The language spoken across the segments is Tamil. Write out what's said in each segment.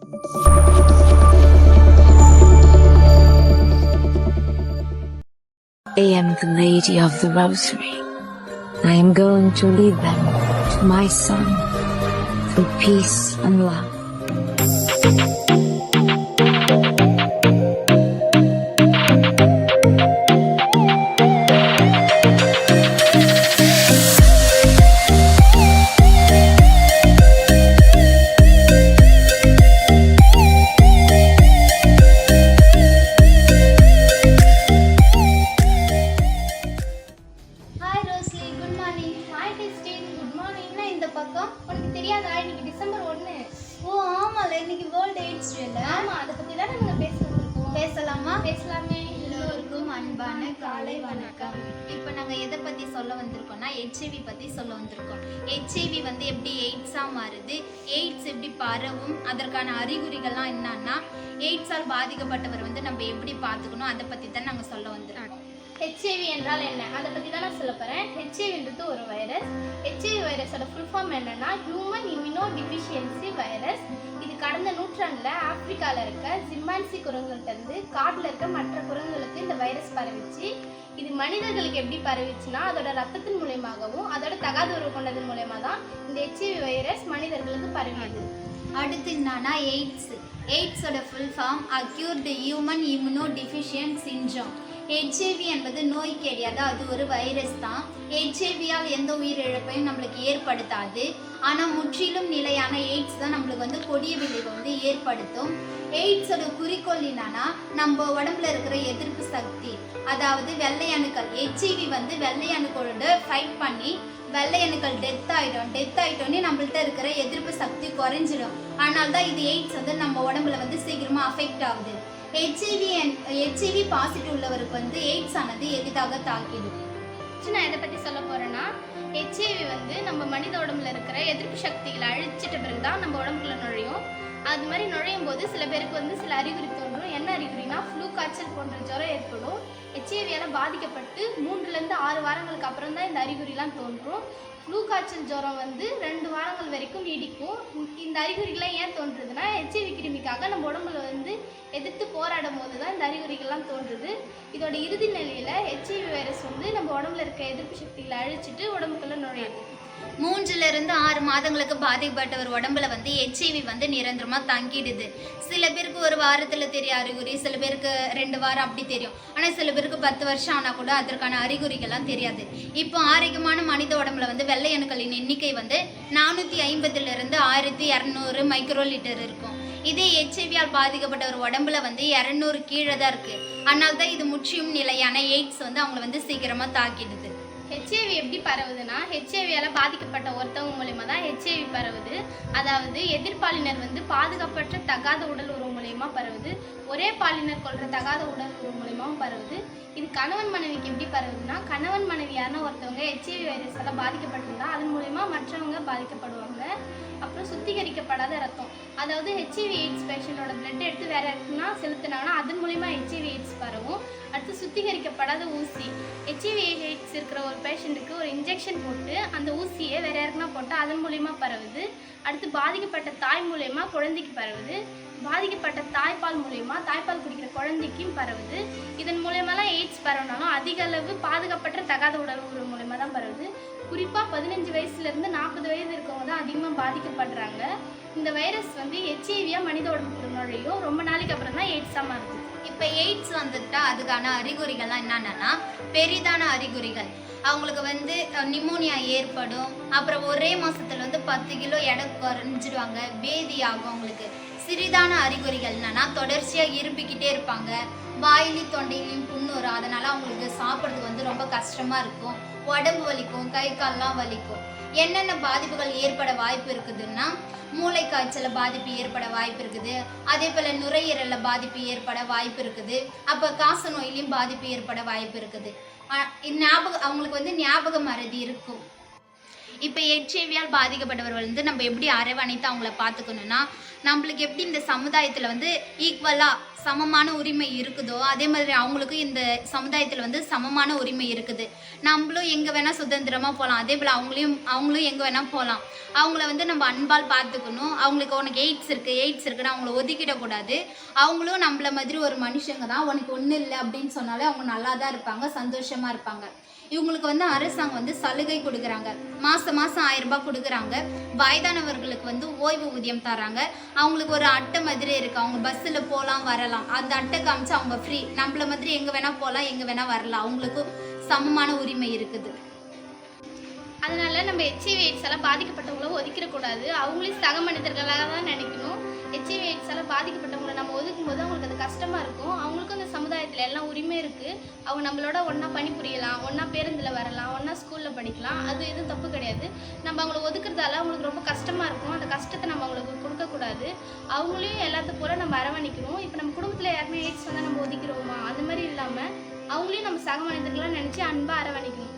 I am the Lady of the Rosary. I am going to lead them to my Son through peace and love. பக்கம் உனக்கு தெரியாதா? இன்னைக்கு டிசம்பர் 1. ஓ ஆமால, இன்னைக்கு வேர்ல்ட் எய்ட்ஸ் டே. ஆமா, அதை பத்தி தானே நம்ம பேசலாம். பேசலாமா? பேசலாமே. எல்லோருக்கும் அன்பான காலை வணக்கம். இப்போ நாங்கள் எதை பற்றி சொல்ல வந்திருக்கோம்னா HIV பற்றி சொல்ல வந்திருக்கோம். HIV வந்து எப்படி எய்ட்ஸாக மாறுது, எய்ட்ஸ் எப்படி பரவும், அதற்கான அறிகுறிகள்லாம் என்னன்னா, எய்ட்ஸால் பாதிக்கப்பட்டவர் வந்து நம்ம எப்படி பார்த்துக்கணும், அதை பற்றி தான் நாங்கள் சொல்ல வந்திருக்கோம். HIV என்றால் என்ன, அதை பற்றி தான் நான் சொல்ல போகிறேன். HIVன்றது ஒரு வைரஸ். HIV வைரஸோட ஃபுல் ஃபார்ம் என்னன்னா ஹியூமன் இம்யூனோ டிஃபிஷியன்சி வைரஸ். இது கடந்த நூற்றாண்டில் ஆப்பிரிக்காவில் இருக்க சிம்பான்சி குரங்குகள்கிட்டருந்து காட்டில் இருக்க மற்ற குரங்குகளுக்கு இந்த வைரஸ் பரவிச்சு. இது மனிதர்களுக்கு எப்படி பரவிச்சுன்னா, அதோட ரத்தத்தின் மூலயமாகவும் அதோட தகாத உறவு கொண்டதன் மூலயமா தான் இந்த HIV வைரஸ் மனிதர்களுக்கு பரவியது. அடுத்து என்னன்னா எய்ட்ஸோட full form acquired human immuno deficient syndrome. HIV என்பது நோய்க்கேடி, அதாவது ஒரு வைரஸ் தான். HIVயால் எந்த உயிரிழப்பையும் நம்மளுக்கு ஏற்படுத்தாது. ஆனால் முற்றிலும் நிலையான எய்ட்ஸ் தான் நம்மளுக்கு வந்து கொடிய விளைவை வந்து ஏற்படுத்தும். எய்ட்ஸோட குறிக்கோள் என்னன்னா, நம்ம உடம்புல இருக்கிற எதிர்ப்பு சக்தி, அதாவது வெள்ளை அணுக்கள். HIV வந்து வெள்ளை அணுக்களோட ஃபைட் பண்ணி வெள்ளை அணுக்கள் டெத் ஆகிட்டோன்னே நம்மள்ட்ட இருக்கிற எதிர்ப்பு சக்தி குறைஞ்சிடும். ஆனால் தான் இது எய்ட்ஸ் வந்து நம்ம உடம்புல வந்து சீக்கிரமாக அஃபெக்ட் ஆகுது. HIV பாசிட்டிவ் உள்ளவருக்கு வந்து எய்ட்ஸ் ஆனது எளிதாக தாக்கிடும். நான் எதை பற்றி சொல்ல போகிறேன்னா, HIV வந்து நம்ம மனித உடம்புல இருக்கிற எதிர்ப்பு சக்திகளை அழிச்சிட்ட பிறகு தான் நம்ம உடம்புக்குள்ள நுழையும். அது மாதிரி நுழையும் போது சில பேருக்கு வந்து சில அறிகுறி தோன்றும். என்ன அறிகுறினா, ஃப்ளூ, காய்ச்சல் போன்ற ஜுரம் ஏற்படும். HIVயால் பாதிக்கப்பட்டு 3லேருந்து 6 வாரங்களுக்கு அப்புறம் தான் இந்த அறிகுறிலாம் தோன்றும். ஃப்ளூ காய்ச்சல் ஜுரம் வந்து 2 வாரங்கள் வரைக்கும் நீடிக்கும். இந்த அறிகுறிகள்லாம் ஏன் தோன்றுதுன்னா, HIV கிருமிக்காக நம்ம உடம்புல வந்து எதிர்த்து போராடும் போது தான் இந்த அறிகுறிகள்லாம் தோன்றுது. இதோட இறுதி நிலையில் HIV வைரஸ் வந்து நம்ம உடம்புல இருக்க எதிர்ப்பு சக்திகளை அழிச்சிட்டு உடம்புக்குள்ள நுழையுது. 3லிருந்து 6 மாதங்களுக்கு பாதிக்கப்பட்டவர் உடம்புல வந்து HIV வந்து நிரந்தரமாக தங்கிடுது. சில பேருக்கு ஒரு வாரத்தில் தெரிய அறிகுறி, சில பேருக்கு 2 வாரம் அப்படி தெரியும். ஆனால் சில பேருக்கு 10 வருஷம் ஆனால் கூட அதற்கான அறிகுறிகள்லாம் தெரியாது. இப்போ ஆரோக்கியமான மனித உடம்புல வந்து வெள்ளை அணுக்களின் எண்ணிக்கை வந்து 450லிருந்து 1200 மைக்ரோலிட்டர் இருக்கும். இதே HIVயால் பாதிக்கப்பட்ட ஒரு உடம்புல வந்து 200 கீழே தான் இருக்குது. அதனால தான் இது முற்றிலும் நிலையான எய்ட்ஸ் வந்து அவங்கள வந்து சீக்கிரமாக தாக்கிடுது. HIV எப்படி பரவுதுன்னா, HIVயால் பாதிக்கப்பட்ட ஒருத்தவங்க மூலயமா தான் HIV பரவுது. அதாவது எதிர்பாலினர் வந்து பாதுகாப்பற்ற தகாத உடல் உறவு மூலயமா பரவுது. ஒரே பாலினர் கொள்கிற தகாத உடல் உறவு மூலயமாவும் பரவுது. இது கணவன் மனைவிக்கு எப்படி பரவுதுன்னா, கணவன் மனைவியான ஒருத்தவங்க HIV வைரஸால் பாதிக்கப்பட்டிருந்தா அதன் மூலயமா மற்றவங்க பாதிக்கப்படுவாங்க. அப்புறம் சுத்திகரிக்கப்படாத ரத்தம், அதாவது HIV எய்ட்ஸ் பேஷண்டோட பிளட் எடுத்து வேற யாருக்குன்னா செலுத்தினாங்கன்னா அதன் மூலயமா HIV எய்ட்ஸ் பரவும். அடுத்து சுத்திகரிக்கப்படாத ஊசி, HIV எய்ட்ஸ் இருக்கிற ஒரு பேஷண்ட்டுக்கு ஒரு இன்ஜெக்ஷன் போட்டு அந்த ஊசியை வேற யாருக்குன்னா போட்டால் அதன் மூலயமா பரவுது. அடுத்து பாதிக்கப்பட்ட தாய் மூலயமா குழந்தைக்கு பரவுது. பாதிக்கப்பட்ட தாய்ப்பால் மூலயமா தாய்ப்பால் குடிக்கிற குழந்தைக்கும் பரவுது. இதன் மூலயமாலாம் எய்ட்ஸ் பரவினாலும் அதிக அளவு பாதுகாப்பற்ற தகாத உடல் உறவு மூலயமா தான் பரவுது. குறிப்பாக 15 வயசுலேருந்து 40 வயது இருக்கவங்க தான் அதிகமாக பாதிக்கப்படுறாங்க. இந்த வைரஸ் வந்து HIVயா மனித உடம்புக்குள்ள நுழையும். ரொம்ப நாளைக்கு அப்புறம் தான் எய்ட்ஸாக மாறுது. இப்போ எய்ட்ஸ் வந்துட்டா அதுக்கான அறிகுறிகள்லாம் என்னென்னா, பெரிதான அறிகுறிகள், அவங்களுக்கு வந்து நிமோனியா ஏற்படும். அப்புறம் ஒரே மாதத்தில் வந்து 10 கிலோ எடை குறைஞ்சிடுவாங்க, பேதி ஆகும். அவங்களுக்கு சிறிதான அறிகுறிகள் என்னன்னா, தொடர்ச்சியாக இருப்பிக்கிட்டே இருப்பாங்க, வாயிலையும் தொண்டையிலையும் புண்ணு வரும். அதனால அவங்களுக்கு சாப்பிட்றதுக்கு வந்து ரொம்ப கஷ்டமாக இருக்கும், உடம்பு வலிக்கும், கை கால்லாம் வலிக்கும். என்னென்ன பாதிப்புகள் ஏற்பட வாய்ப்பு இருக்குதுன்னா, மூளை காய்ச்சல பாதிப்பு ஏற்பட வாய்ப்பு இருக்குது. அதே போல் நுரையீரலில் பாதிப்பு ஏற்பட வாய்ப்பு இருக்குது. அப்போ காச நோயிலையும் பாதிப்பு ஏற்பட வாய்ப்பு இருக்குது. அவங்களுக்கு வந்து ஞாபக மறதி இருக்கும். இப்போ ஹெச்ஐவியால் பாதிக்கப்பட்டவர்கள் வந்து நம்ம எப்படி அரவணைத்து அவங்கள பார்த்துக்கணுன்னா, நம்மளுக்கு எப்படி இந்த சமுதாயத்தில் வந்து ஈக்குவலாக சமமான உரிமை இருக்குதோ அதே மாதிரி அவங்களுக்கும் இந்த சமுதாயத்தில் வந்து சமமான உரிமை இருக்குது. நம்மளும் எங்கே வேணால் சுதந்திரமாக போகலாம், அதே போல் அவங்களும் எங்கே வேணால் போகலாம். அவங்கள வந்து நம்ம அன்பால் பார்த்துக்கணும். அவங்களுக்கு உனக்கு எய்ட்ஸ் இருக்குன்னு அவங்கள ஒதுக்கிடக்கூடாது. அவங்களும் நம்மள மாதிரி ஒரு மனுஷங்க தான், உனக்கு ஒன்றும் இல்லை அப்படின்னு சொன்னாலே அவங்க நல்லா தான் இருப்பாங்க, சந்தோஷமாக இருப்பாங்க. இவங்களுக்கு வந்து அரசாங்கம் வந்து சலுகை கொடுக்குறாங்க. மாதம் 1000 ரூபாய் கொடுக்குறாங்க. வயதானவர்களுக்கு வந்து ஓய்வு ஊதியம் தராங்க. அவங்களுக்கு ஒரு அட்டை மாதிரி இருக்குது, அவங்க பஸ்ஸில் போகலாம் வரலாம். அந்த அட்டை காமிச்சு அவங்க ஃப்ரீ, நம்மள மாதிரி எங்கே வேணால் போகலாம், எங்கே வேணால் வரலாம். அவங்களுக்கும் சமமான உரிமை இருக்குது. அதனால நம்ம ஹெச்ஐவி எய்ட்ஸால் பாதிக்கப்பட்டவங்கள ஒதுக்கிடக்கூடாது. அவங்களையும் சக மனிதர்களாக தான் நினைக்கணும். ஹெச்ஐவி எய்ட்ஸால் பாதிக்கப்பட்டவங்களை நம்ம ஒதுக்கும் போது அவங்களுக்கு அது கஷ்டமாக இருக்கும். அவங்களுக்கும் அந்த சமுதாயத்தில் எல்லாம் உரிமை இருக்குது. அவங்க நம்மளோட ஒன்றா பணிபுரியலாம், ஒன்றா பேருந்தில் வரலாம், ஒன்றா ஸ்கூலில் படிக்கலாம். அது எதுவும் தப்பு கிடையாது. நம்ம அவங்கள ஒதுக்குறதால அவங்களுக்கு ரொம்ப கஷ்டமாக இருக்கும். அந்த கஷ்டத்தை நம்ம அவங்களுக்கு கொடுக்கக்கூடாது. அவங்களையும் எல்லாத்துக்கு போல நம்ம அரவணைக்கணும். இப்போ நம்ம குடும்பத்தில் யாருமே எய்ட்ஸ் வந்தால் நம்ம ஒதுக்கிறோமா, அந்த மாதிரி இல்லாமல் அவங்களையும் நம்ம சக மனிதர்களாக நினச்சி அன்பாக அரவணைக்கணும்.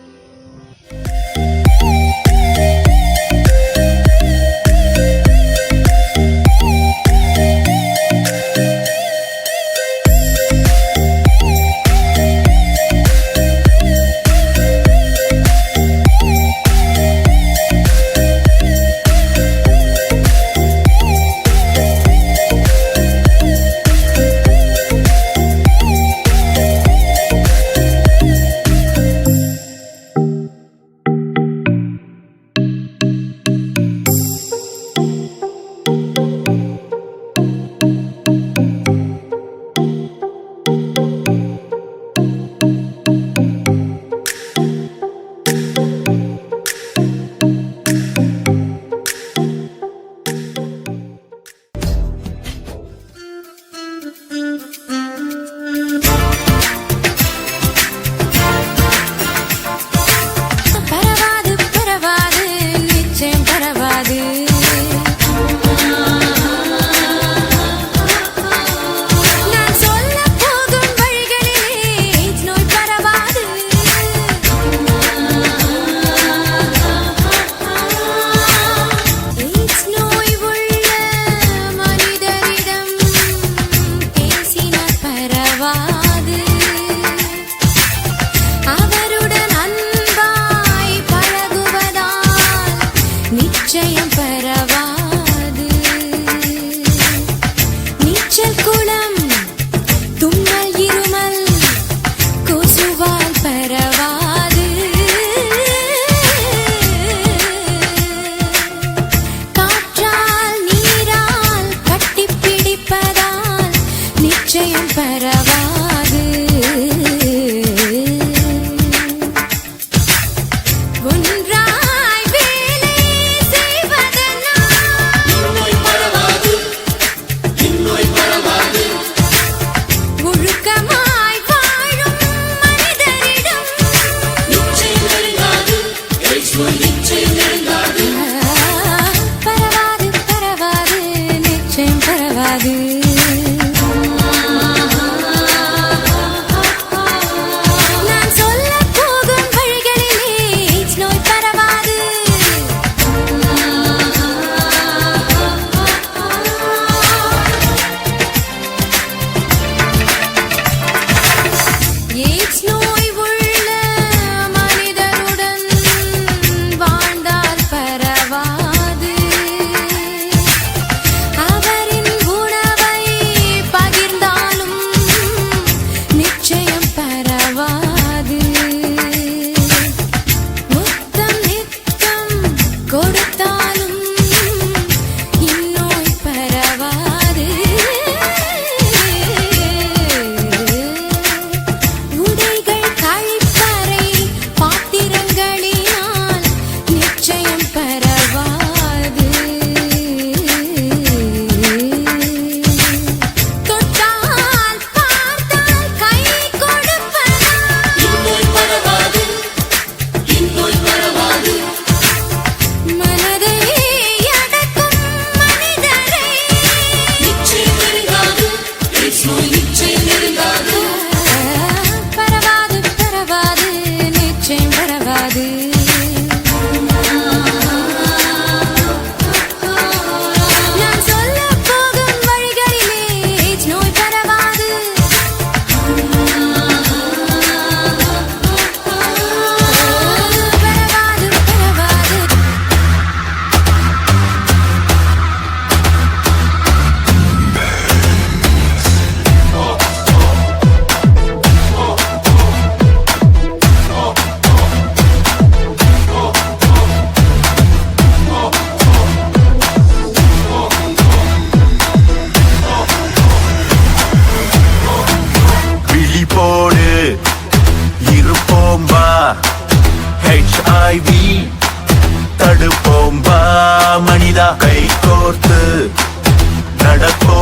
அவரின் குணவ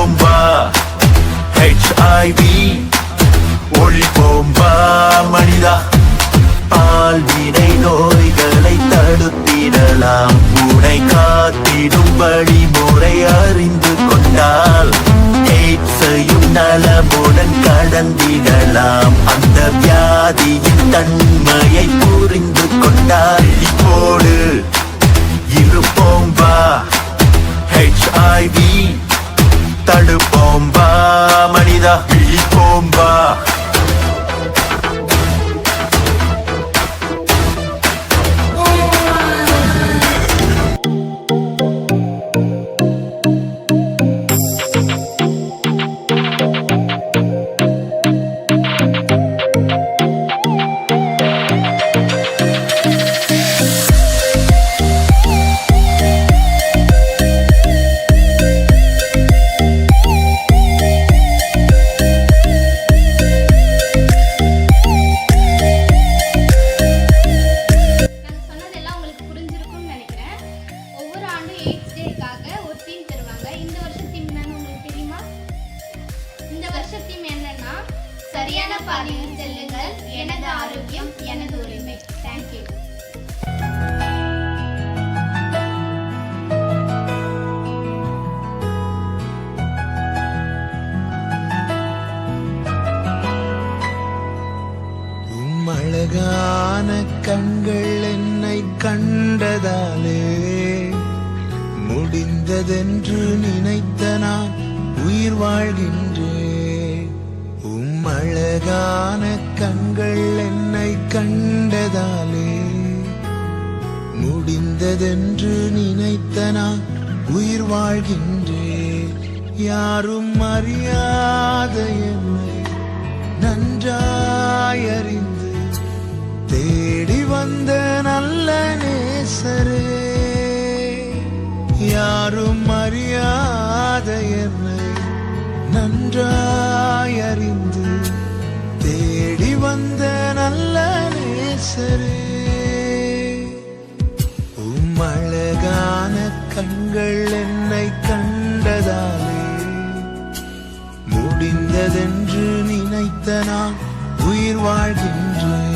போம்பா HIV ஒழிப்போம்பா மனிதா பால்வினை நோய்களை தடுத்திடலாம் உனை காத்திடும் வழிமுறை அறிந்து கொண்டால் எய்ட்ஸையும் நலமுடன் கடந்திடலாம் அந்த வியாதியின் தன்மையை புரிந்து கொண்டால் இப்போது இருப்போம்பா HIV தடுப்போம்பா மனிதா விழிப்போம்பா சொன்னதெல்லாம் உங்களுக்கு புரிஞ்சிருக்கும்னு நினைக்கிறேன். ஒவ்வொரு ஆண்டும் எய்ட்ஸ் டேக்காக ஒரு தீம் தருவாங்க. இந்த வருஷம் தீம் என்னன்னு உங்களுக்கு தெரியுமா? இந்த வருஷம் தீம் என்னன்னா சரியான பாதையில் செல்லுங்கள், எனது ஆரோக்கியம் எனது உரிமை. தேங்க்யூ. அழகான கண்கள் என்னை கண்டதாலே முடிந்ததென்று நினைத்த நான் உயிர் வாழ்கின்றேன் அழகான கண்கள் என்னை கண்டதாலே முடிந்ததென்று நினைத்த நான் உயிர் வாழ்கின்றேன் யாரும் அறியாத என்னை நன்றாயறிந்து தேடி வந்த நல்ல நேசரே யாரும் அறியாத என்னை நன்றாயறிந்து தேடி வந்த நல்ல நேசரே அழகான கண்கள் என்னை கண்டதாலே முடிந்ததென்று நினைத்த நான் உயிர் வாழ்கின்றேன்